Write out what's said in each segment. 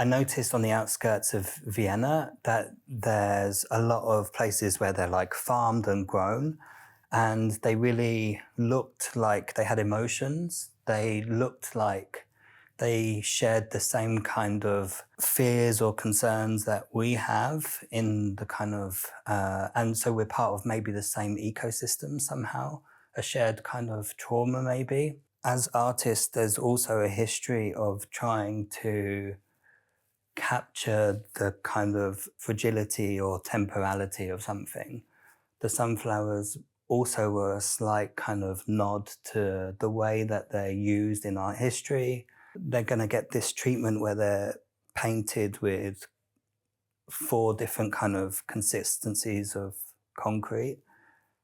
I noticed on the outskirts of Vienna that there's a lot of places where they're like farmed and grown, and they really looked like they had emotions. They looked like they shared the same kind of fears or concerns that we have in the kind of, and so we're part of maybe the same ecosystem somehow, a shared kind of trauma maybe. As artists, there's also a history of trying to capture the kind of fragility or temporality of something. The sunflowers also were a slight kind of nod to the way that they're used in art history. They're going to get this treatment where they're painted with 4 different kind of consistencies of concrete.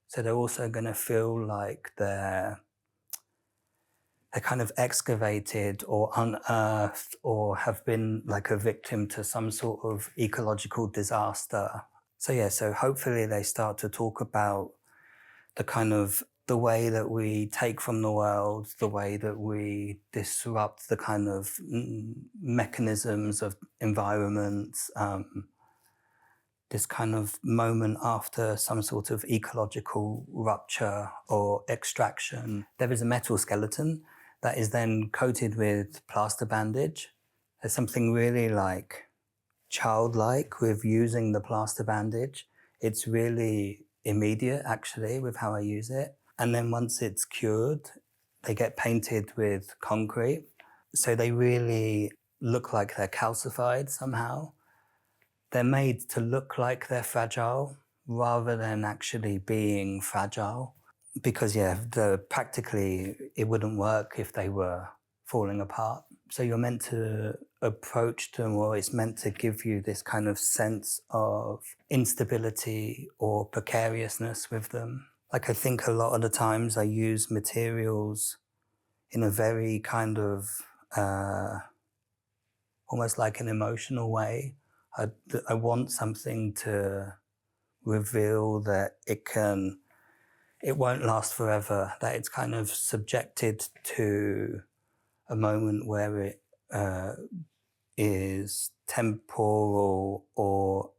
So they're also going to feel like they're kind of excavated or unearthed or have been like a victim to some sort of ecological disaster. So yeah, so hopefully they start to talk about the kind of the way that we take from the world, the way that we disrupt the kind of mechanisms of environments, this kind of moment after some sort of ecological rupture or extraction. There is a metal skeleton that is then coated with plaster bandage. There's something really like childlike with using the plaster bandage. It's really immediate actually with how I use it. And then once it's cured, they get painted with concrete. So they really look like they're calcified somehow. They're made to look like they're fragile rather than actually being fragile. Because yeah, practically it wouldn't work if they were falling apart. So you're meant to approach them, or it's meant to give you this kind of sense of instability or precariousness with them. Like I think a lot of the times I use materials in a very kind of almost like an emotional way. I want something to reveal that it won't last forever, that it's kind of subjected to a moment where it is temporal or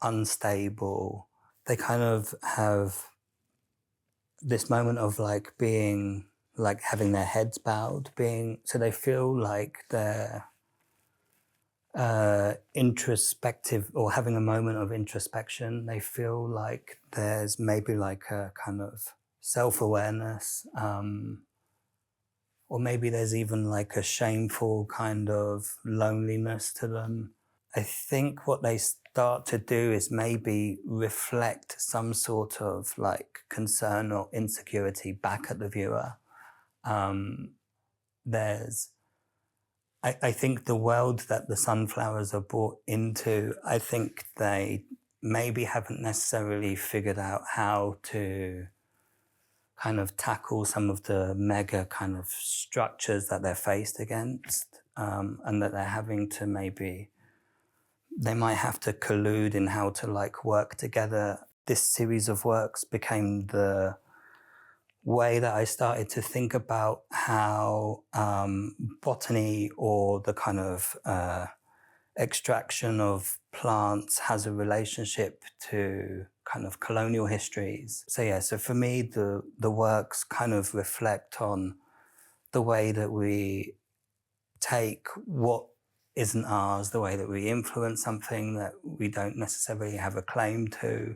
unstable. They kind of have this moment of like being, like having their heads bowed, so they feel like they're introspective or having a moment of introspection. They feel like there's maybe like a kind of self-awareness, or maybe there's even like a shameful kind of loneliness to them. I think what they start to do is maybe reflect some sort of like concern or insecurity back at the viewer. I think the world that the sunflowers are brought into, I think they maybe haven't necessarily figured out how to kind of tackle some of the mega kind of structures that they're faced against, and that they're having to they might have to collude in how to like work together. This series of works became the way that I started to think about how botany or the kind of extraction of plants has a relationship to kind of colonial histories. So yeah, so for me, the works kind of reflect on the way that we take what isn't ours, the way that we influence something that we don't necessarily have a claim to,